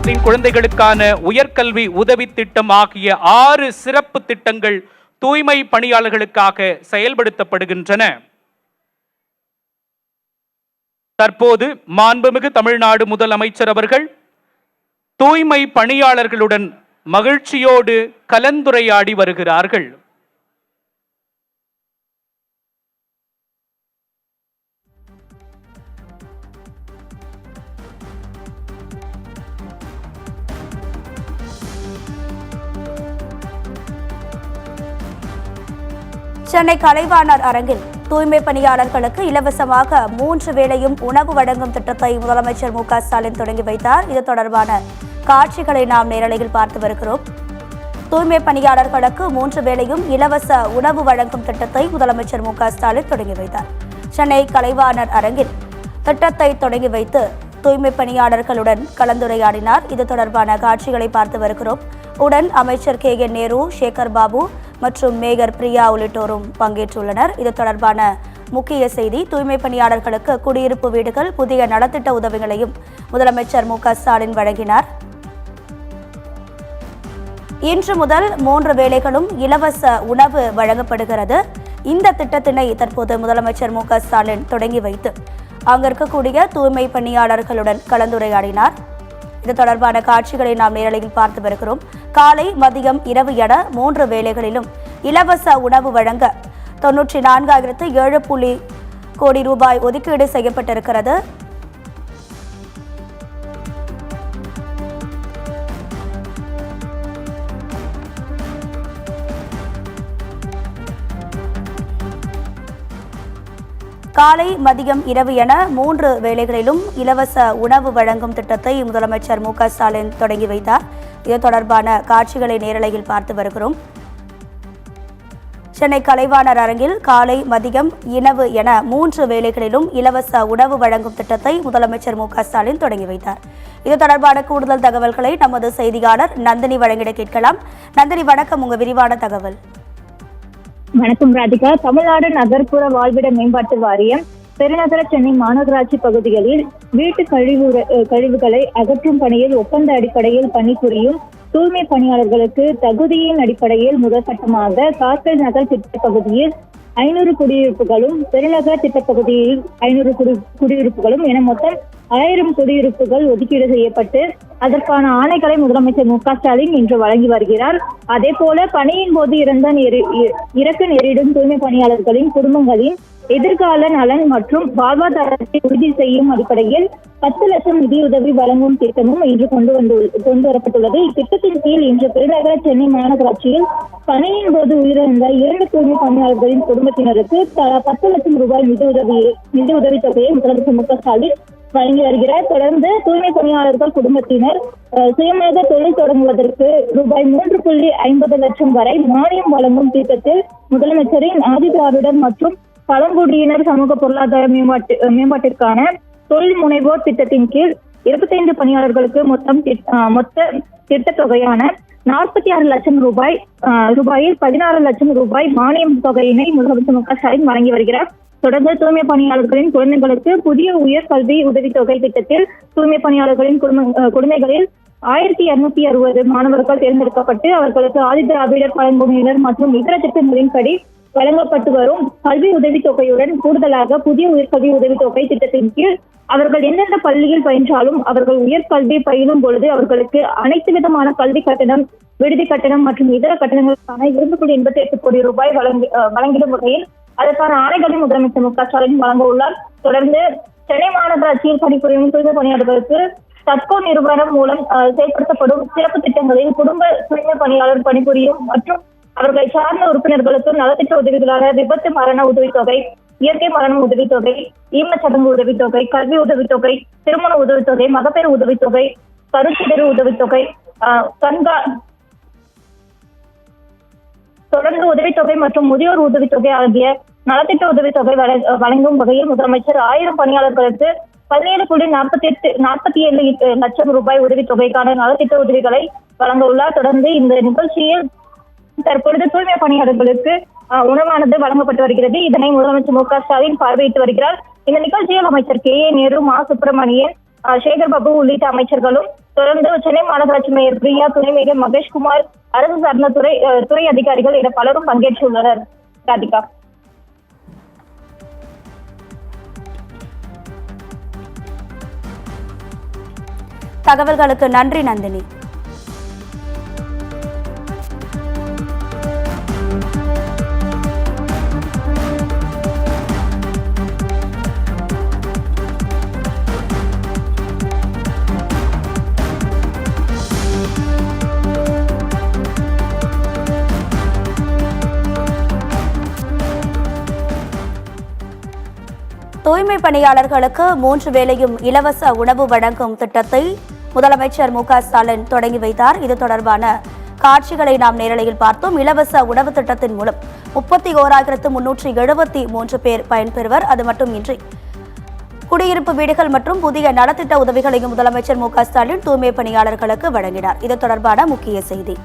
முஸ்லிம் குழந்தைகளுக்கான உயர்கல்வி உதவி திட்டம் ஆகிய 6 சிறப்பு திட்டங்கள் தூய்மை பணியாளர்களுக்காக செயல்படுத்தப்படுகின்றன. தற்போது மாண்புமிகு தமிழ்நாடு முதலமைச்சர் அவர்கள் தூய்மை பணியாளர்களுடன் மகிழ்ச்சியோடு கலந்துரையாடி வருகிறார்கள். சென்னை கலைவாணர் அரங்கில் தூய்மை பணியாளர்களுக்கு இலவசமாக 3 வேளையும் உணவு வழங்கும் திட்டத்தை முதலமைச்சர் மு.க.ஸ்டாலின் தொடங்கி வைத்தார். இது தொடர்பான காட்சிகளை நாம் நேரலையில் பார்த்து வருகிறோம். தூய்மை பணியாளர்களுக்கு 3 வேளையும் இலவச உணவு வழங்கும் திட்டத்தை முதலமைச்சர் மு.க.ஸ்டாலின் தொடங்கி வைத்தார். சென்னை கலைவாணர் அரங்கில் திட்டத்தை தொடங்கி வைத்து தூய்மை பணியாளர்களுடன் கலந்துரையாடினார். இது தொடர்பான காட்சிகளை பார்த்து வருகிறோம். உடன் அமைச்சர் கே.என். நேரு, சேகர் பாபு மற்றும் மேயர் பிரியா உள்ளிட்டோரும் பங்கேற்றுள்ளனர். இது தொடர்பான முக்கிய செய்தி. தூய்மை பணியாளர்களுக்கு குடியிருப்பு வீடுகள், புதிய நலத்திட்ட உதவிகளையும் முதலமைச்சர் மு.க.ஸ்டாலின் வழங்கினார். இன்று முதல் 3 வேளைகளும் இலவச உணவு வழங்கப்படுகிறது. இந்த திட்டத்தினை தற்போது முதலமைச்சர் மு.க.ஸ்டாலின் தொடங்கி வைத்து அங்கு இருக்கக்கூடிய தூய்மை பணியாளர்களுடன் கலந்துரையாடினார். இது தொடர்பான காட்சிகளை நாம் நேரலையில் பார்த்து வருகிறோம். காலை, மதியம், இரவு என 3 வேளைகளிலும் இலவச உணவு வழங்க 94,7 கோடி ரூபாய் ஒதுக்கீடு செய்யப்பட்டிருக்கிறது. காலை, மதியம், இரவு என 3 வேளைகளிலும் இலவச உணவு வழங்கும் திட்டத்தை முதலமைச்சர் மு.க.ஸ்டாலின் தொடங்கி வைத்தார். இது தொடர்பான காட்சிகளை நேரலையில் பார்த்து வருகிறோம். சென்னை கலைவாணர் அரங்கில் காலை, மதியம், இரவு என 3 வேளைகளிலும் இலவச உணவு வழங்கும் திட்டத்தை முதலமைச்சர் மு.க.ஸ்டாலின் தொடங்கி வைத்தார். இது தொடர்பான கூடுதல் தகவல்களை நமது செய்தியாளர் நந்தினி வழங்கிட கேட்கலாம். நந்தினி, வணக்கம். உங்க விரிவான தகவல். வணக்கம் ராதிகா. தமிழ்நாடு நகர்ப்புற வாழ்விட மேம்பாட்டு வாரியம் பெருநகர சென்னை மாநகராட்சி பகுதிகளில் வீட்டு கழிவுகளை அகற்றும் பணியில் ஒப்பந்த அடிப்படையில் பணிபுரியும் தூய்மை பணியாளர்களுக்கு தகுதியின் அடிப்படையில் முதற்கட்டமாக கார்ப்பரேட் நகர் திட்ட பகுதியில் 500 குடியிருப்புகளும், பெருநகர் திட்டப்பகுதியில் 500 குடியிருப்புகளும் என மொத்தம் 1000 குடியிருப்புகள் ஒதுக்கீடு செய்யப்பட்டு அதற்கான ஆணைகளை முதலமைச்சர் மு.க.ஸ்டாலின் இன்று வழங்கி வருகிறார். அதே போல பணியின் போது இறக்க நேரிடும் தூய்மை பணியாளர்களின் குடும்பங்களின் எதிர்கால நலன் மற்றும் வாழ்வாதாரத்தை உறுதி செய்யும் அடிப்படையில் 10 லட்சம் நிதியுதவி வழங்கும் திட்டமும் இன்று கொண்டு வரப்பட்டுள்ளது. இத்திட்டத்தின் கீழ் இன்று பெருநகர சென்னை மாநகராட்சியில் பணியின் போது உயிரிழந்த 2 தூய்மை பணியாளர்களின் குடும்பத்தினருக்கு 10 லட்சம் ரூபாய் நிதியுதவி தொகையை முதலமைச்சர் மு.க.ஸ்டாலின் வழங்கி வருகிறார். தொடர்ந்து தூய்மை பணியாளர்கள் குடும்பத்தினர் சுயமாக தொழில் தொடங்குவதற்கு ரூபாய் 3.50 லட்சம் வரை மானியம் வழங்கும் திட்டத்தில் முதலமைச்சரின் ஆதிதிராவிடர் மற்றும் பழங்குடியினர் சமூக பொருளாதார மேம்பாட்டிற்கான தொழில் முனைவோர் திட்டத்தின் கீழ் 25 பணியாளர்களுக்கு மொத்த திட்ட தொகையான 46 லட்சம் ரூபாயில் 16 லட்சம் ரூபாய் மானியம் தொகையினை முதலமைச்சர் மு.க.ஸ்டாலின் வழங்கி வருகிறார். தொடர்ந்து தூய்மை பணியாளர்களின் குழந்தைகளுக்கு புதிய உயர்கல்வி உதவித்தொகை திட்டத்தில் தூய்மை பணியாளர்களின் குழந்தைகளில் 1260 மாணவர்கள் தேர்ந்தெடுக்கப்பட்டு அவர்களுக்கு ஆதிதிராவிடர் பழங்குடியினர் மற்றும் இதர திட்டங்களின்படி வழங்கப்பட்டு வரும் கல்வி உதவித்தொகையுடன் கூடுதலாக புதிய உயர்கல்வி உதவித்தொகை திட்டத்தின் கீழ் அவர்கள் எந்தெந்த பள்ளியில் பயின்றாலும் அவர்கள் உயர்கல்வி பயிலும் பொழுது அவர்களுக்கு அனைத்து விதமான கல்வி கட்டணம், விடுதி கட்டணம் மற்றும் இதர கட்டணங்களுக்கான 2.88 கோடி ரூபாய் வழங்கிடும் வகையில் அதற்கான ஆணைகளை முதலமைச்சர் மு.க.ஸ்டாலின் வழங்க உள்ளார். தொடர்ந்து சென்னை மாநகராட்சியில் பணிபுரியும் தூய்மை பணியாளர்களுக்கு தட்கோ நிறுவனம் மூலம் செயல்படுத்தப்படும் சிறப்பு திட்டங்களில் குடும்ப தூய்மை பணியாளர் பணிபுரியும் மற்றும் அவர்களை சார்ந்த உறுப்பினர்களுக்கு நலத்திட்ட உதவிகளான விபத்து மரண உதவித்தொகை, இயற்கை மரணம் உதவித்தொகை, ஈமச்சடங்கு உதவித்தொகை, கல்வி உதவித்தொகை, திருமண உதவித்தொகை, மகப்பேறு உதவித்தொகை, கருச்சிதறு உதவித்தொகை, தொடர்ந்து உதவித்தொகை மற்றும் முதியோர் உதவித்தொகை ஆகிய நலத்திட்ட உதவித்தொகை வழங்கும் வகையில் முதலமைச்சர் 1000 பணியாளர்களுக்கு 17.47 லட்சம் ரூபாய் உதவித்தொகைக்கான நலத்திட்ட உதவிகளை வழங்க உள்ளார். தொடர்ந்து இந்த நிகழ்ச்சியில் தற்பொழுது தூய்மை பணியாளர்களுக்கு உணவானது வழங்கப்பட்டு வருகிறது. இதனை முதலமைச்சர் மு.க.ஸ்டாலின் பார்வையிட்டு வருகிறார். இந்த நிகழ்ச்சியில் அமைச்சர் கே.என். நேரு, மா. சுப்பிரமணியன், சேகர் பாபு உள்ளிட்ட அமைச்சர்களும் தொடர்ந்து சென்னை மாநகராட்சி மேயர் பிரியா, துணை மேயர் மகேஷ்குமார், அரசு சார்ந்த துறை அதிகாரிகள் என பலரும் பங்கேற்றுள்ளனர். ராதிகா. தகவல்களுக்கு நன்றி நந்தினி. தூய்மை பணியாளர்களுக்கு 3 வேளையும் இலவச உணவு வழங்கும் திட்டத்தை முதலமைச்சர் மு.க.ஸ்டாலின் தொடங்கி வைத்தார். இது தொடர்பான காட்சிகளை நாம் நேரலையில் பார்த்தோம். இலவச உணவு திட்டத்தின் மூலம் 31,373 பேர் பயன்பெறுவர். அது மட்டுமின்றி குடியிருப்பு வீடுகள் மற்றும் புதிய நலத்திட்ட உதவிகளையும் முதலமைச்சர் மு.க.ஸ்டாலின் தூய்மை பணியாளர்களுக்கு வழங்கினார். இது தொடர்பான முக்கிய செய்தி.